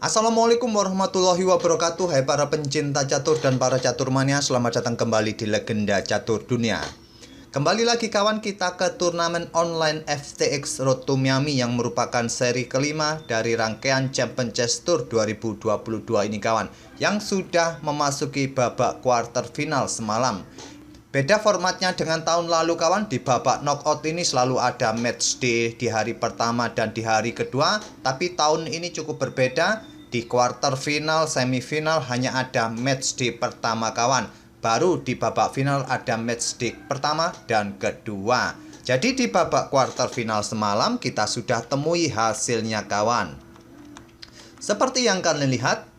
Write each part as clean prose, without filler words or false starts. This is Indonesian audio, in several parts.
Assalamualaikum warahmatullahi wabarakatuh. Hai para pencinta catur dan para caturmania, selamat datang kembali di Legenda Catur Dunia. Kembali lagi kawan kita ke turnamen online FTX Road to Miami yang merupakan seri kelima dari rangkaian Champion Chess Tour 2022 ini kawan, yang sudah memasuki babak quarter final semalam. Beda formatnya dengan tahun lalu kawan, di babak knockout ini selalu ada match day di hari pertama dan di hari kedua. Tapi tahun ini cukup berbeda, di quarter final, semifinal hanya ada match day pertama kawan. Baru di babak final ada match day pertama dan kedua. Jadi di babak quarter final semalam kita sudah temui hasilnya kawan. Seperti yang kalian lihat,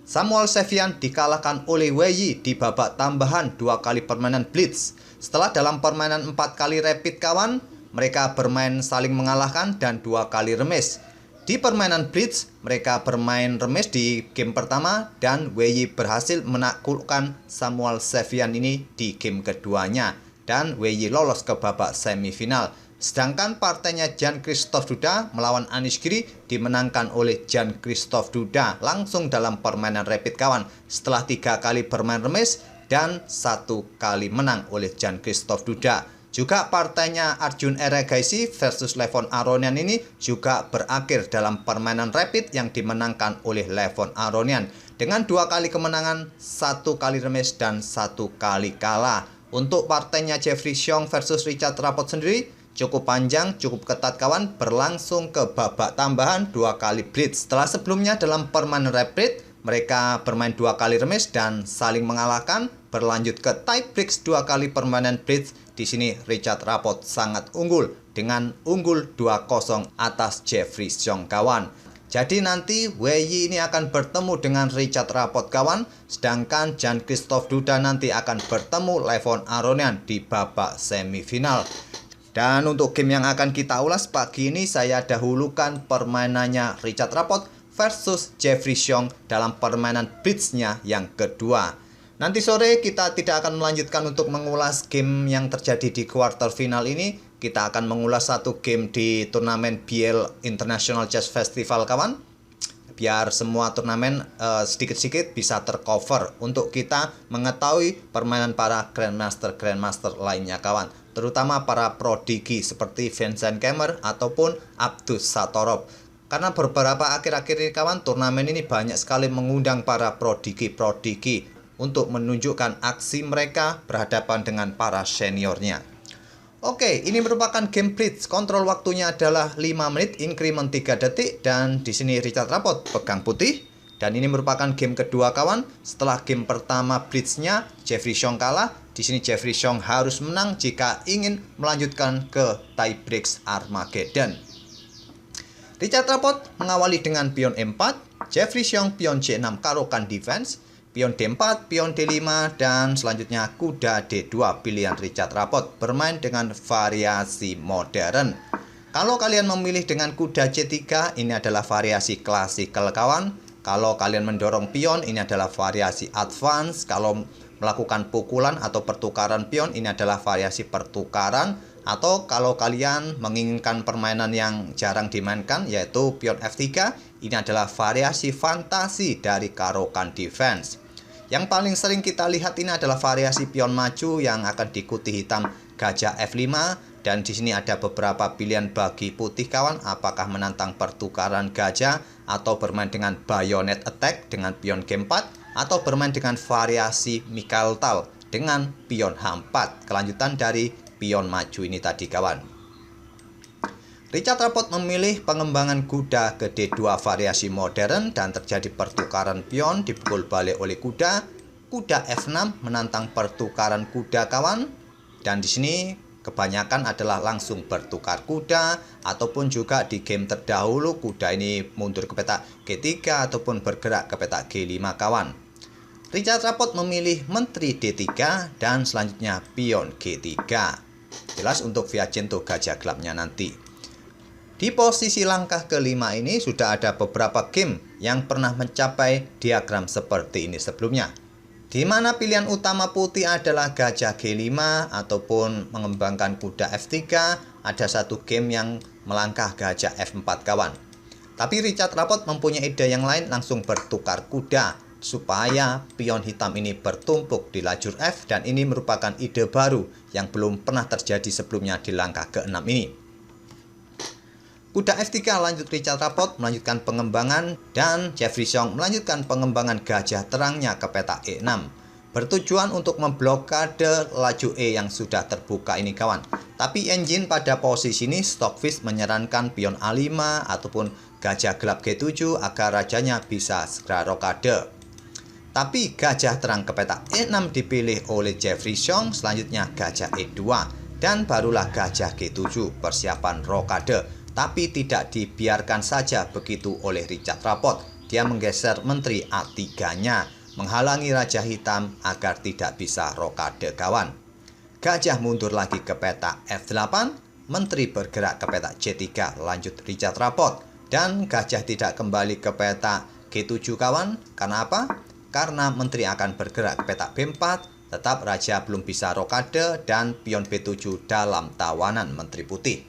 Samuel Sevian dikalahkan oleh Wei Yi di babak tambahan 2 kali permainan blitz. Setelah dalam permainan 4 kali rapid kawan, mereka bermain saling mengalahkan dan 2 kali remis. Di permainan blitz, mereka bermain remis di game pertama dan Wei Yi berhasil menaklukkan Samuel Sevian ini di game keduanya. Dan Wei Yi lolos ke babak semifinal. Sedangkan partainya Jan-Christophe Duda melawan Anish Giri dimenangkan oleh Jan-Christophe Duda langsung dalam permainan rapid kawan. Setelah 3 kali bermain remis dan 1 kali menang oleh Jan-Christophe Duda. Juga partainya Arjun Erigaisi versus Levon Aronian ini juga berakhir dalam permainan rapid yang dimenangkan oleh Levon Aronian. Dengan 2 kali kemenangan, 1 kali remis dan 1 kali kalah. Untuk partainya Jeffrey Xiong versus Richard Rapport sendiri cukup panjang, cukup ketat kawan, berlangsung ke babak tambahan 2 kali blitz. Setelah sebelumnya dalam permainan rapid, mereka bermain 2 kali remis dan saling mengalahkan, berlanjut ke tie breaks 2 kali permainan blitz. Di sini Richard Rapport sangat unggul dengan unggul 2-0 atas Jeffrey Xiong kawan. Jadi nanti Wei Yi ini akan bertemu dengan Richard Rapport kawan, sedangkan Jan-Christophe Duda nanti akan bertemu Levon Aronian di babak semifinal. Dan untuk game yang akan kita ulas pagi ini, saya dahulukan permainannya Richard Rapport versus Jeffrey Xiong dalam permainan blitznya yang kedua. Nanti sore kita tidak akan melanjutkan untuk mengulas game yang terjadi di quarter final ini. Kita akan mengulas satu game di turnamen BL International Chess Festival kawan, biar semua turnamen sedikit-sedikit bisa tercover untuk kita mengetahui permainan para Grandmaster lainnya kawan, terutama para prodigi seperti Vincent Kemmer ataupun Abdus Satorov. Karena beberapa akhir-akhir ini kawan, turnamen ini banyak sekali mengundang para prodigi untuk menunjukkan aksi mereka berhadapan dengan para seniornya. Oke, ini merupakan game blitz. Kontrol waktunya adalah 5 menit, increment 3 detik, dan di sini Richard Rapport pegang putih. Dan ini merupakan game kedua kawan. Setelah game pertama blitznya Jeffrey Xiong kalah. Di sini Jeffrey Xiong harus menang jika ingin melanjutkan ke tie breaks Armageddon. Richard Rapport mengawali dengan pion E4, Jeffrey Xiong pion C6 karokan defense, pion D4, pion D5, dan selanjutnya kuda D2 pilihan Richard Rapport, bermain dengan variasi modern. Kalau kalian memilih dengan kuda C3, ini adalah variasi klasikal kawan. Kalau kalian mendorong pion, ini adalah variasi advance. Kalau melakukan pukulan atau pertukaran pion, ini adalah variasi pertukaran. Atau kalau kalian menginginkan permainan yang jarang dimainkan, yaitu pion F3, ini adalah variasi fantasi dari karokan defense. Yang paling sering kita lihat ini adalah variasi pion maju yang akan diikuti hitam gajah F5, dan di sini ada beberapa pilihan bagi putih kawan, apakah menantang pertukaran gajah atau bermain dengan bayonet attack dengan pion G4 atau bermain dengan variasi Mikhail Tal dengan pion H4, kelanjutan dari pion maju ini tadi kawan. Richard Rapport memilih pengembangan kuda ke D2 variasi modern dan terjadi pertukaran pion dipukul balik oleh kuda. Kuda F6 menantang pertukaran kuda kawan, dan di sini kebanyakan adalah langsung bertukar kuda ataupun juga di game terdahulu kuda ini mundur ke petak G3 ataupun bergerak ke petak G5 kawan. Richard Rapport memilih menteri D3 dan selanjutnya pion G3. Jelas untuk Viajento gajah gelapnya nanti. Di posisi langkah kelima ini sudah ada beberapa game yang pernah mencapai diagram seperti ini sebelumnya, di mana pilihan utama putih adalah gajah G5 ataupun mengembangkan kuda F3. Ada satu game yang melangkah gajah F4 kawan. Tapi Richard Rapport mempunyai ide yang lain, langsung bertukar kuda supaya pion hitam ini bertumpuk di lajur F, dan ini merupakan ide baru yang belum pernah terjadi sebelumnya di langkah ke-6 ini. Kuda F3 lanjut Richard Rapport melanjutkan pengembangan, dan Jeffrey Xiong melanjutkan pengembangan gajah terangnya ke peta E6. Bertujuan untuk memblokade laju E yang sudah terbuka ini kawan. Tapi engine pada posisi ini Stockfish menyarankan pion A5 ataupun gajah gelap G7 agar rajanya bisa segera rokade. Tapi gajah terang ke peta E6 dipilih oleh Jeffrey Xiong, selanjutnya gajah E2, dan barulah gajah G7 persiapan rokade. Tapi tidak dibiarkan saja begitu oleh Richard Rapport. Dia menggeser menteri A3-nya, menghalangi Raja Hitam agar tidak bisa rokade kawan. Gajah mundur lagi ke peta F8, menteri bergerak ke peta C3, lanjut Richard Rapport. Dan gajah tidak kembali ke peta G7 kawan. Karena apa? Karena menteri akan bergerak ke peta B4, tetap raja belum bisa rokade dan pion B7 dalam tawanan menteri putih.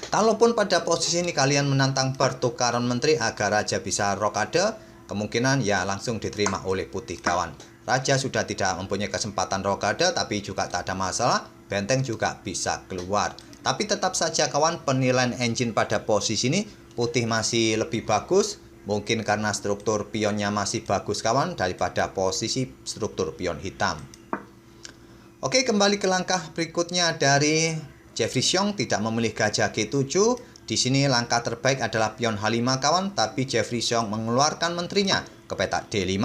Kalaupun pada posisi ini kalian menantang pertukaran menteri agar raja bisa rokade, kemungkinan ya langsung diterima oleh putih kawan. Raja sudah tidak mempunyai kesempatan rokade, tapi juga tak ada masalah, benteng juga bisa keluar. Tapi tetap saja kawan, penilaian engine pada posisi ini putih masih lebih bagus. Mungkin karena struktur pionnya masih bagus kawan daripada posisi struktur pion hitam. Oke, kembali ke langkah berikutnya dari Jeffrey Xiong, tidak memilih gajah G7. Di sini langkah terbaik adalah pion H5 kawan, tapi Jeffrey Xiong mengeluarkan menterinya ke peta D5.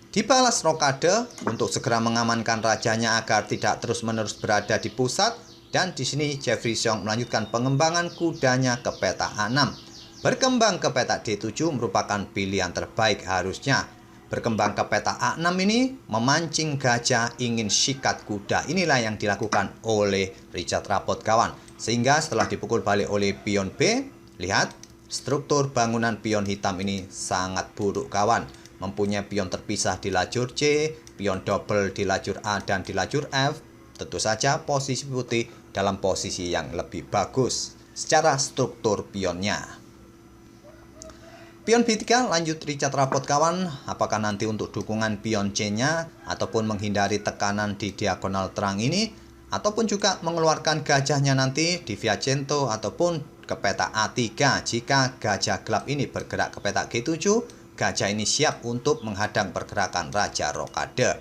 Dibalas rokade untuk segera mengamankan rajanya agar tidak terus-menerus berada di pusat, dan di sini Jeffrey Xiong melanjutkan pengembangan kudanya ke peta A6. Berkembang ke peta D7 merupakan pilihan terbaik harusnya. Berkembang ke peta A6 ini memancing gajah ingin sikat kuda. Inilah yang dilakukan oleh Richard Rapport kawan. Sehingga setelah dipukul balik oleh pion B, lihat struktur bangunan pion hitam ini sangat buruk kawan. Mempunyai pion terpisah di lajur C, pion double di lajur A dan di lajur F. Tentu saja posisi putih dalam posisi yang lebih bagus secara struktur pionnya. Pion B3 lanjut Richard Rapport kawan. Apakah nanti untuk dukungan pion C-nya ataupun menghindari tekanan di diagonal terang ini, ataupun juga mengeluarkan gajahnya nanti di Viacento ataupun ke peta A3. Jika gajah gelap ini bergerak ke peta G7, gajah ini siap untuk menghadang pergerakan raja rokade.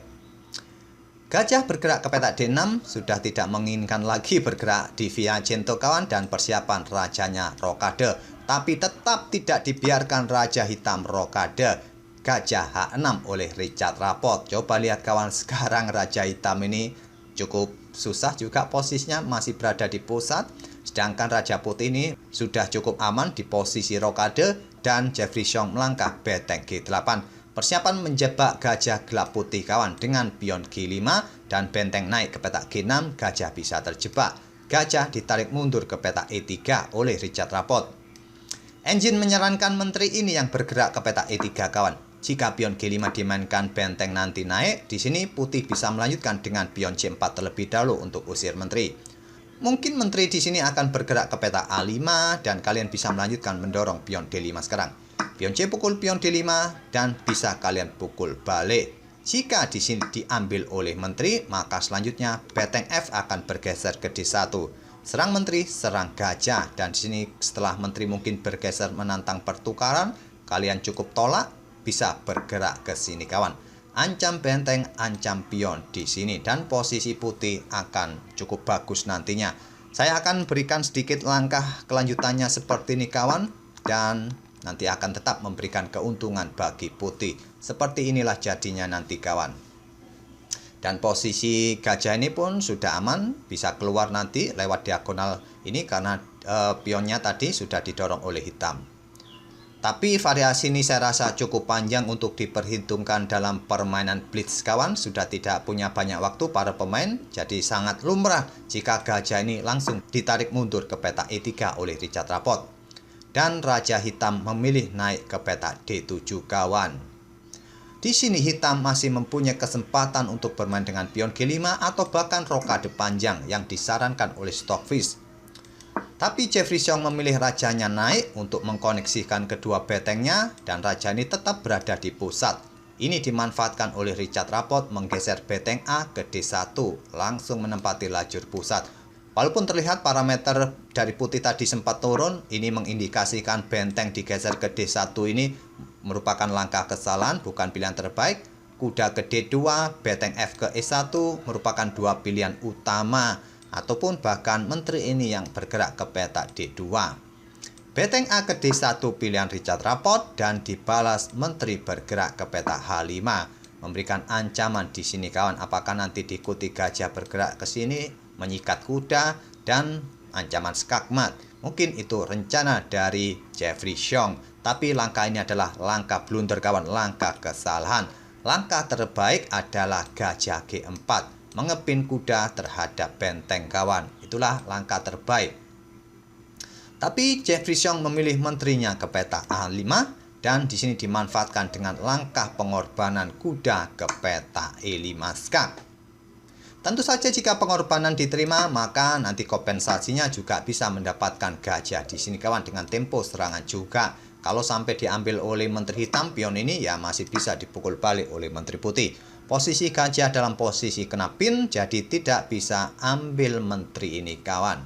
Gajah bergerak ke peta D6 sudah tidak menginginkan lagi bergerak di Viacento kawan dan persiapan rajanya rokade. Tapi tetap tidak dibiarkan raja hitam rokade. Gajah H6 oleh Richard Rapport. Coba lihat kawan, sekarang raja hitam ini cukup susah juga posisinya, masih berada di pusat. Sedangkan raja putih ini sudah cukup aman di posisi rokade, dan Jeffrey Xiong melangkah benteng G8. Persiapan menjebak gajah gelap putih kawan dengan pion G5 dan benteng naik ke peta G6, gajah bisa terjebak. Gajah ditarik mundur ke peta E3 oleh Richard Rapport. Engine menyarankan menteri ini yang bergerak ke peta E3 kawan. Jika pion G5 dimainkan benteng nanti naik, di sini putih bisa melanjutkan dengan pion C4 terlebih dahulu untuk usir menteri. Mungkin menteri di sini akan bergerak ke peta A5 dan kalian bisa melanjutkan mendorong pion D5 sekarang. Pion C pukul pion D5 dan bisa kalian pukul balik. Jika di sini diambil oleh menteri, maka selanjutnya benteng F akan bergeser ke D1. Serang menteri, serang gajah, dan di sini setelah menteri mungkin bergeser menantang pertukaran, kalian cukup tolak, bisa bergerak ke sini kawan. Ancam benteng, ancam pion di sini, dan posisi putih akan cukup bagus nantinya. Saya akan berikan sedikit langkah kelanjutannya seperti ini kawan, dan nanti akan tetap memberikan keuntungan bagi putih. Seperti inilah jadinya nanti kawan. Dan posisi gajah ini pun sudah aman, bisa keluar nanti lewat diagonal ini karena pionnya tadi sudah didorong oleh hitam. Tapi variasi ini saya rasa cukup panjang untuk diperhitungkan dalam permainan blitz kawan. Sudah tidak punya banyak waktu para pemain, jadi sangat lumrah jika gajah ini langsung ditarik mundur ke peta E3 oleh Richard Rapport. Dan raja hitam memilih naik ke peta D7 kawan. Di sini hitam masih mempunyai kesempatan untuk bermain dengan pion G5 atau bahkan rokade panjang yang disarankan oleh Stockfish. Tapi Jeffrey Xiong memilih rajanya naik untuk mengkoneksikan kedua bentengnya dan raja ini tetap berada di pusat. Ini dimanfaatkan oleh Richard Rapport menggeser benteng A ke D1, langsung menempati lajur pusat. Walaupun terlihat parameter dari putih tadi sempat turun, ini mengindikasikan benteng digeser ke D1 ini merupakan langkah kesalahan, bukan pilihan terbaik. Kuda ke D2, benteng F ke E1 merupakan dua pilihan utama. Ataupun bahkan menteri ini yang bergerak ke peta D2. Benteng A ke D1 pilihan Richard Rapport dan dibalas menteri bergerak ke peta H5. Memberikan ancaman di sini kawan, apakah nanti diikuti gajah bergerak ke sini, menyikat kuda, dan ancaman skakmat. Mungkin itu rencana dari Jeffrey Xiong. Tapi langkah ini adalah langkah blunder kawan, langkah kesalahan. Langkah terbaik adalah gajah G4. Mengepin kuda terhadap benteng kawan. Itulah langkah terbaik. Tapi Jeffrey Xiong memilih menterinya ke peta A5 dan di sini dimanfaatkan dengan langkah pengorbanan kuda ke peta E5 skak. Tentu saja jika pengorbanan diterima, maka nanti kompensasinya juga bisa mendapatkan gajah di sini kawan dengan tempo serangan juga. Kalau sampai diambil oleh menteri hitam, pion ini ya masih bisa dipukul balik oleh menteri putih. Posisi gajah dalam posisi kena pin, jadi tidak bisa ambil menteri ini kawan.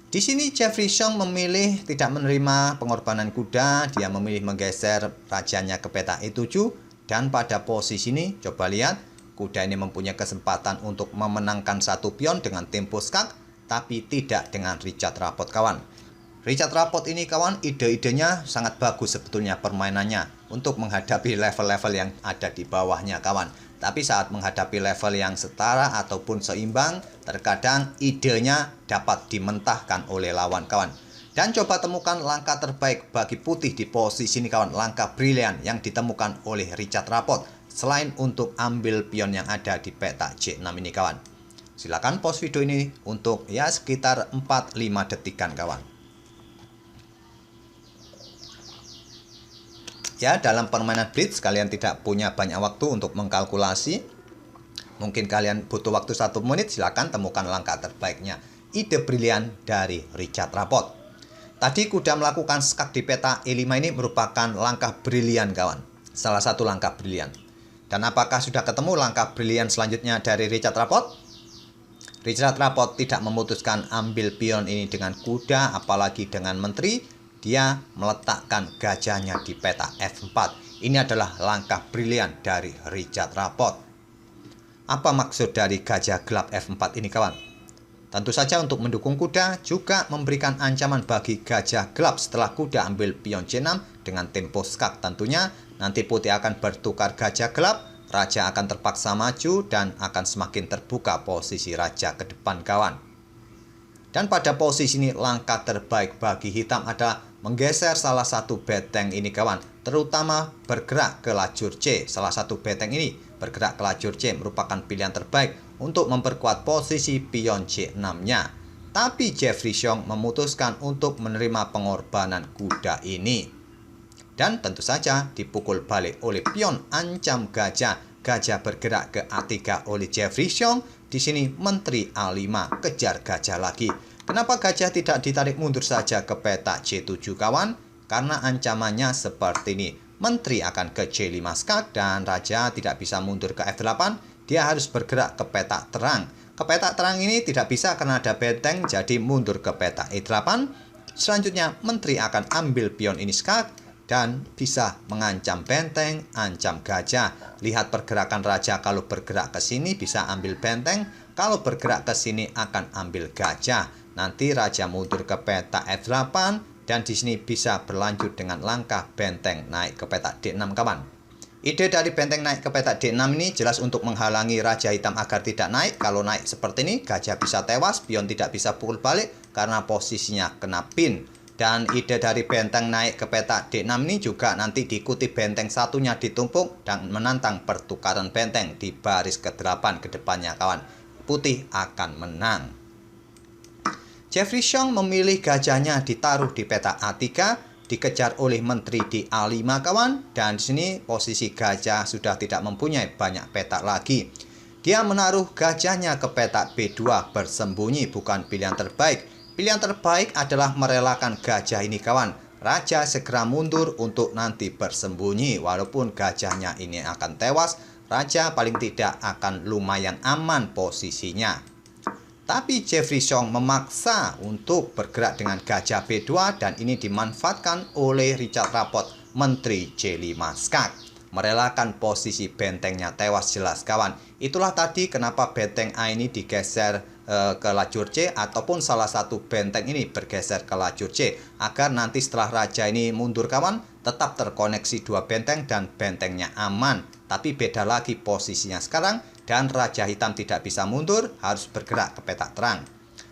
Di sini Jeffrey Xiong memilih tidak menerima pengorbanan kuda, dia memilih menggeser rajanya ke peta E7 dan pada posisi ini coba lihat, kuda ini mempunyai kesempatan untuk memenangkan satu pion dengan tempo skak, tapi tidak dengan Richard Rapport kawan. Richard Rapport ini kawan, ide-idenya sangat bagus sebetulnya permainannya untuk menghadapi level-level yang ada di bawahnya kawan. Tapi saat menghadapi level yang setara ataupun seimbang, terkadang idenya dapat dimentahkan oleh lawan kawan. Dan coba temukan langkah terbaik bagi putih di posisi ini kawan, langkah brilian yang ditemukan oleh Richard Rapport selain untuk ambil pion yang ada di peta C6 ini kawan. Silakan pause video ini untuk ya sekitar 4-5 detikan kawan. Ya, dalam permainan blitz kalian tidak punya banyak waktu untuk mengkalkulasi. Mungkin kalian butuh waktu 1 menit, silakan temukan langkah terbaiknya. Ide brilian dari Richard Rapport. Tadi kuda melakukan skak di peta E5 ini merupakan langkah brilian kawan. Salah satu langkah brilian. Dan apakah sudah ketemu langkah brilian selanjutnya dari Richard Rapport? Richard Rapport tidak memutuskan ambil pion ini dengan kuda, apalagi dengan menteri. Dia meletakkan gajahnya di peta F4. Ini adalah langkah brilian dari Richard Rapport. Apa maksud dari gajah gelap F4 ini kawan? Tentu saja untuk mendukung kuda, juga memberikan ancaman bagi gajah gelap setelah kuda ambil pion C6 dengan tempo skak. Tentunya nanti putih akan bertukar gajah gelap, raja akan terpaksa maju dan akan semakin terbuka posisi raja ke depan kawan. Dan pada posisi ini langkah terbaik bagi hitam adalah menggeser salah satu benteng ini kawan, terutama bergerak ke lajur C. Salah satu benteng ini bergerak ke lajur C merupakan pilihan terbaik untuk memperkuat posisi pion C6-nya. Tapi Jeffrey Xiong memutuskan untuk menerima pengorbanan kuda ini. Dan tentu saja dipukul balik oleh pion ancam gajah. Gajah bergerak ke A3 oleh Jeffrey Xiong. Di sini menteri A5 kejar gajah lagi. Kenapa gajah tidak ditarik mundur saja ke peta C7 kawan? Karena ancamannya seperti ini. Menteri akan ke C5 skak dan raja tidak bisa mundur ke F8. Dia harus bergerak ke peta terang. Ke peta terang ini tidak bisa karena ada benteng, jadi mundur ke peta E8. Selanjutnya menteri akan ambil pion ini skak dan bisa mengancam benteng, ancam gajah. Lihat pergerakan raja, kalau bergerak ke sini bisa ambil benteng, kalau bergerak ke sini akan ambil gajah. Nanti raja mundur ke peta F8 dan di sini bisa berlanjut dengan langkah benteng naik ke peta D6 kawan. Ide dari benteng naik ke peta D6 ini jelas untuk menghalangi raja hitam agar tidak naik. Kalau naik seperti ini, gajah bisa tewas, pion tidak bisa pukul balik karena posisinya kena pin. Dan ide dari benteng naik ke peta D6 ini juga nanti diikuti benteng satunya ditumpuk dan menantang pertukaran benteng di baris ke-8 ke depannya kawan. Putih akan menang. Jeffrey Xiong memilih gajahnya ditaruh di peta A3, dikejar oleh menteri di A5 kawan, dan di sini posisi gajah sudah tidak mempunyai banyak peta lagi. Dia menaruh gajahnya ke peta B2 bersembunyi, bukan pilihan terbaik. Pilihan terbaik adalah merelakan gajah ini kawan. Raja segera mundur untuk nanti bersembunyi. Walaupun gajahnya ini akan tewas, raja paling tidak akan lumayan aman posisinya. Tapi Jeffrey Song memaksa untuk bergerak dengan gajah B2 dan ini dimanfaatkan oleh Richard Rapport, Menteri J5 Skak. Merelakan posisi bentengnya tewas jelas kawan. Itulah tadi kenapa benteng A ini digeser ke lajur C ataupun salah satu benteng ini bergeser ke lajur C agar nanti setelah raja ini mundur kawan tetap terkoneksi dua benteng dan bentengnya aman. Tapi beda lagi posisinya sekarang dan raja hitam tidak bisa mundur, harus bergerak ke petak terang.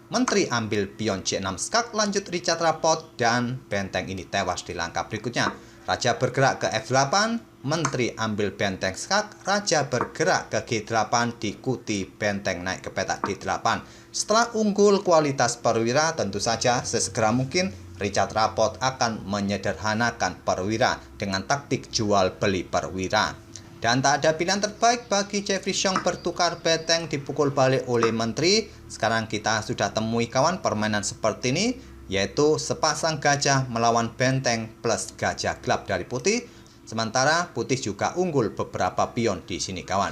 Menteri ambil pion C6 skak, lanjut Richard Rapport dan benteng ini tewas di langkah berikutnya. Raja bergerak ke F8, Menteri ambil benteng skak, raja bergerak ke G8, diikuti benteng naik ke petak D8. Setelah unggul kualitas perwira, tentu saja sesegera mungkin Richard Rapport akan menyederhanakan perwira dengan taktik jual beli perwira. Dan tak ada pilihan terbaik bagi Jeffrey Song bertukar benteng dipukul balik oleh menteri. Sekarang kita sudah temui kawan permainan seperti ini, yaitu sepasang gajah melawan benteng plus gajah gelap dari putih. Sementara putih juga unggul beberapa pion di sini kawan.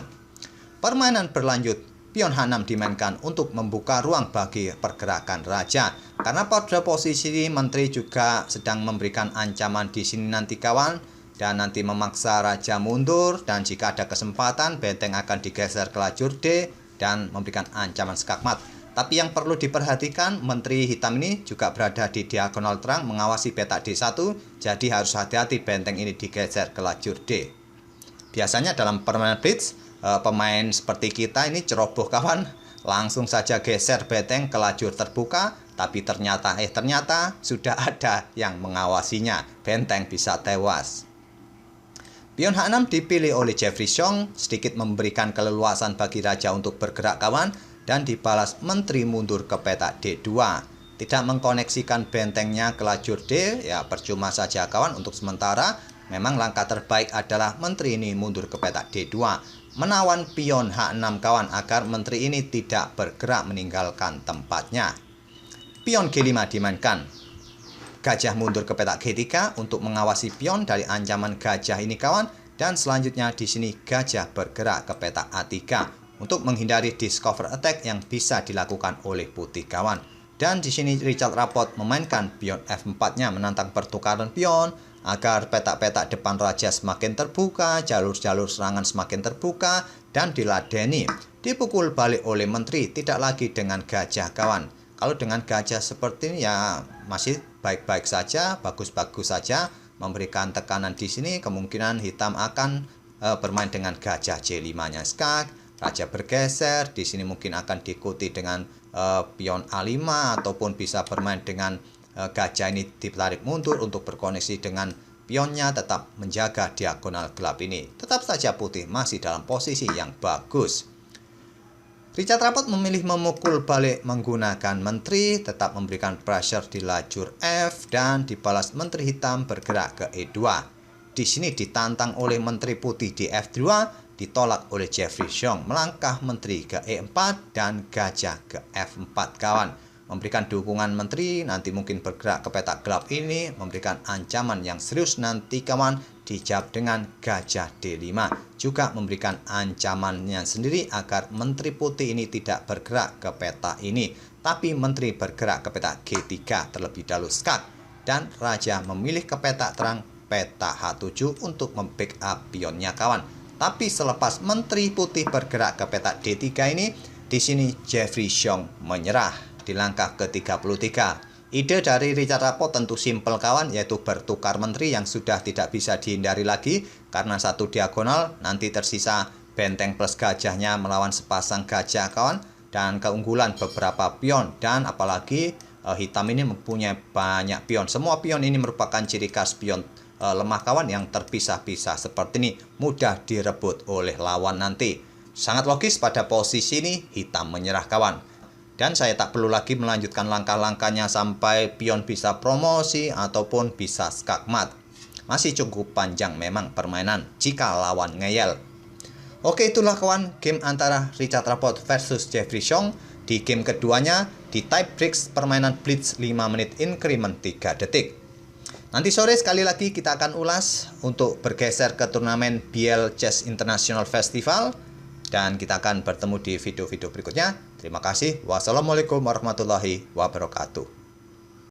Permainan berlanjut, pion H6 dimainkan untuk membuka ruang bagi pergerakan raja. Karena pada posisi ini menteri juga sedang memberikan ancaman di sini nanti kawan. Dan nanti memaksa raja mundur dan jika ada kesempatan benteng akan digeser ke lajur D dan memberikan ancaman skakmat. Tapi yang perlu diperhatikan, menteri hitam ini juga berada di diagonal terang mengawasi petak D1, jadi harus hati-hati benteng ini digeser ke lajur D. Biasanya dalam permainan blitz, pemain seperti kita ini ceroboh kawan, langsung saja geser benteng ke lajur terbuka, tapi ternyata sudah ada yang mengawasinya, benteng bisa tewas. Pion H6 dipilih oleh Jeffrey Song, sedikit memberikan keleluasan bagi raja untuk bergerak kawan, dan dibalas menteri mundur ke petak D2. Tidak mengkoneksikan bentengnya ke lajur D, ya percuma saja kawan untuk sementara. Memang langkah terbaik adalah menteri ini mundur ke petak D2. Menawan pion H6 kawan agar menteri ini tidak bergerak meninggalkan tempatnya. Pion G5 dimainkan. Gajah mundur ke petak G3 untuk mengawasi pion dari ancaman gajah ini kawan, dan selanjutnya di sini gajah bergerak ke petak A3 untuk menghindari discover attack yang bisa dilakukan oleh putih kawan. Dan di sini Richard Rapport memainkan pion F4-nya menantang pertukaran pion agar petak-petak depan raja semakin terbuka, jalur-jalur serangan semakin terbuka dan diladeni. Dipukul balik oleh menteri, tidak lagi dengan gajah kawan. Kalau dengan gajah seperti ini ya masih baik-baik saja, bagus-bagus saja, memberikan tekanan di sini. Kemungkinan hitam akan bermain dengan gajah J5-nya skak, raja bergeser, di sini mungkin akan diikuti dengan pion A5 ataupun bisa bermain dengan gajah ini ditarik mundur untuk berkoneksi dengan pionnya, tetap menjaga diagonal gelap ini. Tetap saja putih masih dalam posisi yang bagus. Richard Rapport memilih memukul balik menggunakan menteri, tetap memberikan pressure di lajur F dan dibalas menteri hitam bergerak ke E2. Di sini ditantang oleh menteri putih di F2, ditolak oleh Jeffrey Song, melangkah menteri ke E4 dan gajah ke F4 kawan. Memberikan dukungan menteri, nanti mungkin bergerak ke petak gelap ini, memberikan ancaman yang serius nanti kawan, dijawab dengan gajah D5. Juga memberikan ancamannya sendiri agar menteri putih ini tidak bergerak ke peta ini, tapi menteri bergerak ke petak G3 terlebih dahulu skak. Dan raja memilih ke petak terang peta H7 untuk membackup pionnya kawan. Tapi selepas menteri putih bergerak ke petak D3 ini, di sini Jeffrey Song menyerah di langkah ke-33. Ide dari Richard Rapport tentu simpel kawan, yaitu bertukar menteri yang sudah tidak bisa dihindari lagi karena satu diagonal, nanti tersisa benteng plus gajahnya melawan sepasang gajah kawan, dan keunggulan beberapa pion, dan apalagi hitam ini mempunyai banyak pion. Semua pion ini merupakan ciri khas pion lemah kawan yang terpisah-pisah seperti ini, mudah direbut oleh lawan nanti. Sangat logis pada posisi ini hitam menyerah kawan. Dan saya tak perlu lagi melanjutkan langkah-langkahnya sampai pion bisa promosi ataupun bisa skakmat. Masih cukup panjang memang permainan jika lawan ngeyel. Oke, itulah kawan game antara Richard Rapport versus Jeffrey Song. Di game keduanya, di Type Breaks permainan Blitz 5 menit increment 3 detik. Nanti sore sekali lagi kita akan ulas untuk bergeser ke turnamen BL Chess International Festival. Dan kita akan bertemu di video-video berikutnya. Terima kasih. Wassalamualaikum warahmatullahi wabarakatuh.